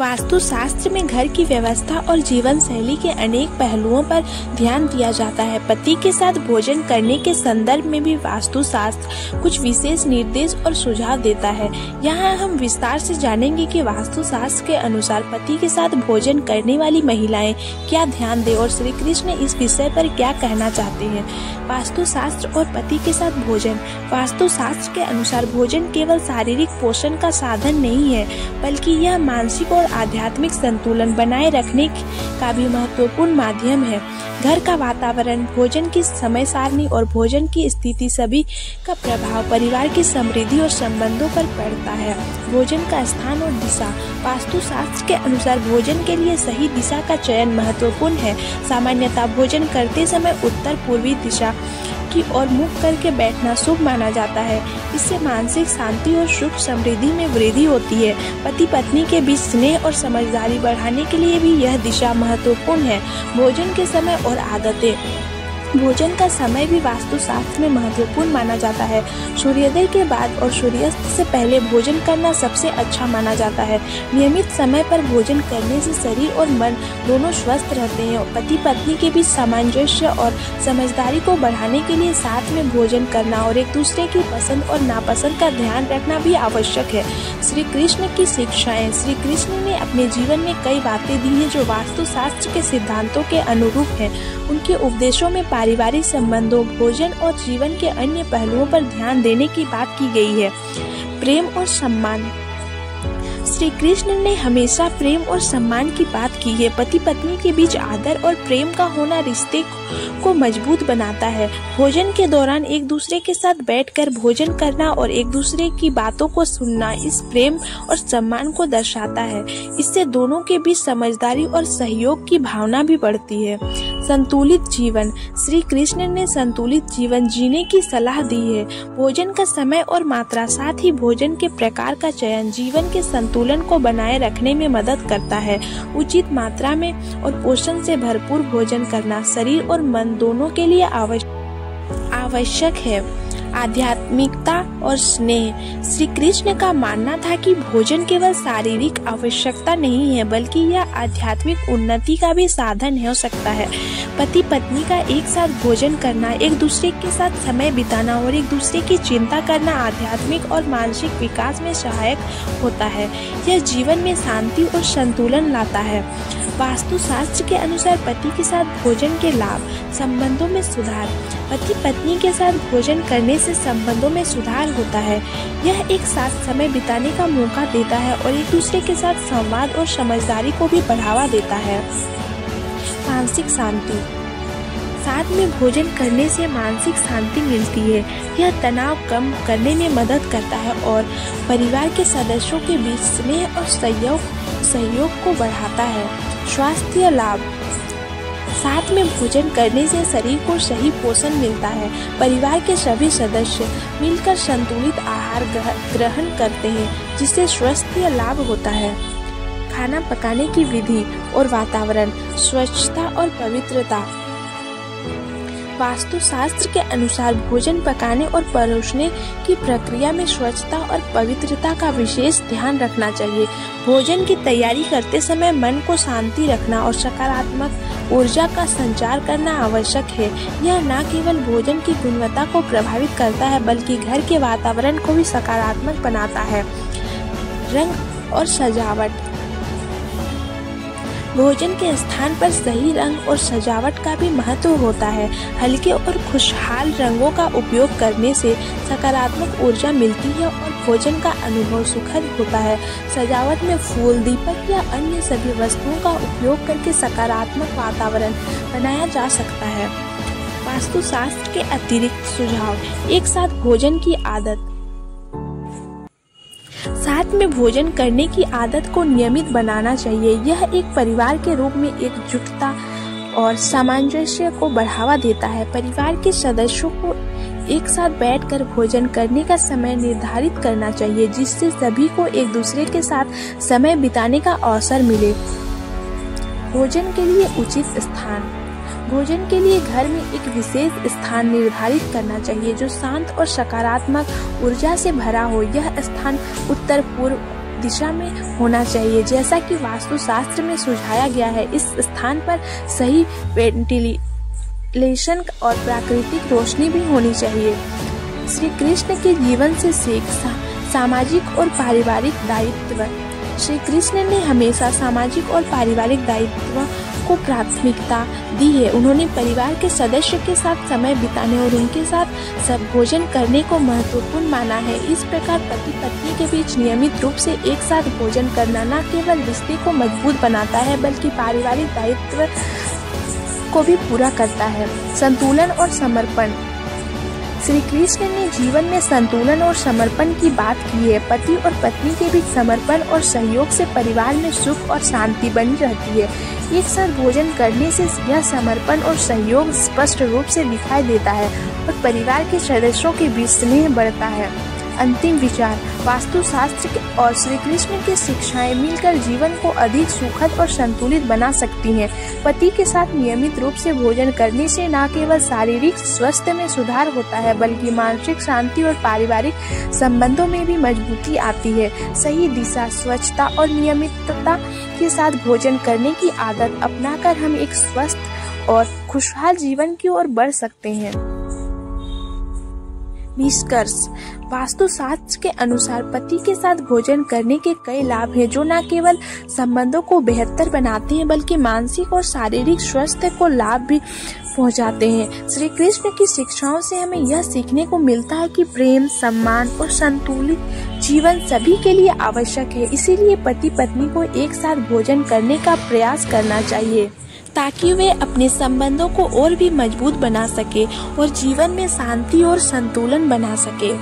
वास्तुशास्त्र में घर की व्यवस्था और जीवन शैली के अनेक पहलुओं पर ध्यान दिया जाता है। पति के साथ भोजन करने के संदर्भ में भी वास्तुशास्त्र कुछ विशेष निर्देश और सुझाव देता है। यहाँ हम विस्तार से जानेंगे कि वास्तुशास्त्र के अनुसार पति के साथ भोजन करने वाली महिलाएं क्या ध्यान दें और श्री कृष्ण इस विषय पर क्या कहना चाहते हैं। वास्तुशास्त्र और पति के साथ भोजन। वास्तुशास्त्र के अनुसार भोजन केवल शारीरिक पोषण का साधन नहीं है, बल्कि यह मानसिक और आध्यात्मिक संतुलन बनाए रखने का भी महत्वपूर्ण माध्यम है। घर का वातावरण, भोजन की समय सारणी और भोजन की स्थिति सभी का प्रभाव परिवार की समृद्धि और संबंधों पर पड़ता है। भोजन का स्थान और दिशा। वास्तुशास्त्र के अनुसार भोजन के लिए सही दिशा का चयन महत्वपूर्ण है। सामान्यतः भोजन करते समय उत्तर पूर्वी दिशा की ओर मुख करके बैठना शुभ माना जाता है। इससे मानसिक शांति और सुख समृद्धि में वृद्धि होती है। पति पत्नी के बीच स्नेह और समझदारी बढ़ाने के लिए भी यह दिशा महत्वपूर्ण है। भोजन के समय और आदतें। भोजन का समय भी वास्तुशास्त्र में महत्वपूर्ण माना जाता है। सूर्योदय के बाद और सूर्यास्त से पहले भोजन करना सबसे अच्छा माना जाता है। नियमित समय पर भोजन करने से शरीर और मन दोनों स्वस्थ रहते हैं। पति पत्नी के बीच सामंजस्य और समझदारी को बढ़ाने के लिए साथ में भोजन करना और एक दूसरे की पसंद और नापसंद का ध्यान रखना भी आवश्यक है। श्री कृष्ण की शिक्षाएं। श्री कृष्ण ने अपने जीवन में कई बातें दी हैं जो वास्तुशास्त्र के सिद्धांतों के अनुरूप हैं। उनके उपदेशों में पारिवारिक संबंधों, भोजन और जीवन के अन्य पहलुओं पर ध्यान देने की बात की गई है। प्रेम और सम्मान। श्री कृष्ण ने हमेशा प्रेम और सम्मान की बात की है। पति पत्नी के बीच आदर और प्रेम का होना रिश्ते को मजबूत बनाता है। भोजन के दौरान एक दूसरे के साथ बैठकर भोजन करना और एक दूसरे की बातों को सुनना इस प्रेम और सम्मान को दर्शाता है। इससे दोनों के बीच समझदारी और सहयोग की भावना भी बढ़ती है। संतुलित जीवन। श्री कृष्ण ने संतुलित जीवन जीने की सलाह दी है। भोजन का समय और मात्रा, साथ ही भोजन के प्रकार का चयन जीवन के संतुलन को बनाए रखने में मदद करता है। उचित मात्रा में और पोषण से भरपूर भोजन करना शरीर और मन दोनों के लिए आवश्यक है। आध्यात्मिकता और स्नेह। श्री कृष्ण का मानना था कि भोजन केवल शारीरिक आवश्यकता नहीं है, बल्कि यह आध्यात्मिक उन्नति का भी साधन हो सकता है। पति पत्नी का एक साथ भोजन करना, एक दूसरे के साथ समय बिताना और एक दूसरे की चिंता करना आध्यात्मिक और मानसिक विकास में सहायक होता है। यह जीवन में शांति और संतुलन लाता है। वास्तुशास्त्र के अनुसार पति के साथ भोजन के लाभ। संबंधों में सुधार। पति पत्नी के साथ भोजन करने से संबंधों में सुधार होता है। यह एक साथ समय बिताने का मौका देता है और एक दूसरे के साथ संवाद और समझदारी को भी बढ़ावा देता है। मानसिक शांति। साथ में भोजन करने से मानसिक शांति मिलती है। यह तनाव कम करने में मदद करता है और परिवार के सदस्यों के बीच स्नेह और सहयोग को बढ़ाता है। स्वास्थ्य लाभ। साथ में भोजन करने से शरीर को सही पोषण मिलता है। परिवार के सभी सदस्य मिलकर संतुलित आहार ग्रहण करते हैं, जिससे स्वास्थ्य लाभ होता है। खाना पकाने की विधि और वातावरण। स्वच्छता और पवित्रता। वास्तुशास्त्र के अनुसार भोजन पकाने और परोसने की प्रक्रिया में स्वच्छता और पवित्रता का विशेष ध्यान रखना चाहिए। भोजन की तैयारी करते समय मन को शांति रखना और सकारात्मक ऊर्जा का संचार करना आवश्यक है। यह न केवल भोजन की गुणवत्ता को प्रभावित करता है, बल्कि घर के वातावरण को भी सकारात्मक बनाता है। रंग और सजावट। भोजन के स्थान पर सही रंग और सजावट का भी महत्व होता है। हल्के और खुशहाल रंगों का उपयोग करने से सकारात्मक ऊर्जा मिलती है और भोजन का अनुभव सुखद होता है। सजावट में फूल, दीपक या अन्य सभी वस्तुओं का उपयोग करके सकारात्मक वातावरण बनाया जा सकता है। वास्तुशास्त्र के अतिरिक्त सुझाव। एक साथ भोजन की आदत। साथ में भोजन करने की आदत को नियमित बनाना चाहिए। यह एक परिवार के रूप में एकजुटता और सामंजस्य को बढ़ावा देता है। परिवार के सदस्यों को एक साथ बैठकर भोजन करने का समय निर्धारित करना चाहिए, जिससे सभी को एक दूसरे के साथ समय बिताने का अवसर मिले। भोजन के लिए उचित स्थान। भोजन के लिए घर में एक विशेष स्थान निर्धारित करना चाहिए जो शांत और सकारात्मक ऊर्जा से भरा हो। यह स्थान उत्तर पूर्व, दिशा में होना चाहिए, जैसा कि वास्तुशास्त्र में सुझाया गया है। इस स्थान पर सही वेंटिलेशन और प्राकृतिक रोशनी भी होनी चाहिए। श्री कृष्ण के जीवन से सीख सामाजिक और पारिवारिक दायित्व। श्री कृष्ण ने हमेशा सामाजिक और पारिवारिक दायित्व को प्राथमिकता दी है। उन्होंने परिवार के सदस्य के साथ समय बिताने और उनके साथ सब भोजन करने को महत्वपूर्ण माना है। इस प्रकार पति पत्नी के बीच नियमित रूप से एक साथ भोजन करना न केवल रिश्ते को मजबूत बनाता है बल्कि पारिवारिक दायित्व को भी पूरा करता है। संतुलन और समर्पण। श्री कृष्ण ने जीवन में संतुलन और समर्पण की बात की है। पति और पत्नी के बीच समर्पण और सहयोग से परिवार में सुख और शांति बनी रहती है। एक साथ भोजन करने से यह समर्पण और सहयोग स्पष्ट रूप से दिखाई देता है और परिवार के सदस्यों के बीच स्नेह बढ़ता है। अंतिम विचार। वास्तुशास्त्र और श्री कृष्ण की शिक्षाएं मिलकर जीवन को अधिक सुखद और संतुलित बना सकती हैं। पति के साथ नियमित रूप से भोजन करने से न केवल शारीरिक स्वास्थ्य में सुधार होता है बल्कि मानसिक शांति और पारिवारिक संबंधों में भी मजबूती आती है। सही दिशा, स्वच्छता और नियमितता के साथ भोजन करने की आदत अपनाकर हम एक स्वस्थ और खुशहाल जीवन की ओर बढ़ सकते हैं। निष्कर्ष। वास्तुशास्त्र के अनुसार पति के साथ भोजन करने के कई लाभ हैं जो न केवल संबंधों को बेहतर बनाते हैं बल्कि मानसिक और शारीरिक स्वास्थ्य को लाभ भी पहुंचाते हैं। श्री कृष्ण की शिक्षाओं से हमें यह सीखने को मिलता है कि प्रेम, सम्मान और संतुलित जीवन सभी के लिए आवश्यक है। इसीलिए पति पत्नी को एक साथ भोजन करने का प्रयास करना चाहिए ताकि वे अपने संबंधों को और भी मजबूत बना सके और जीवन में शांति और संतुलन बना सके।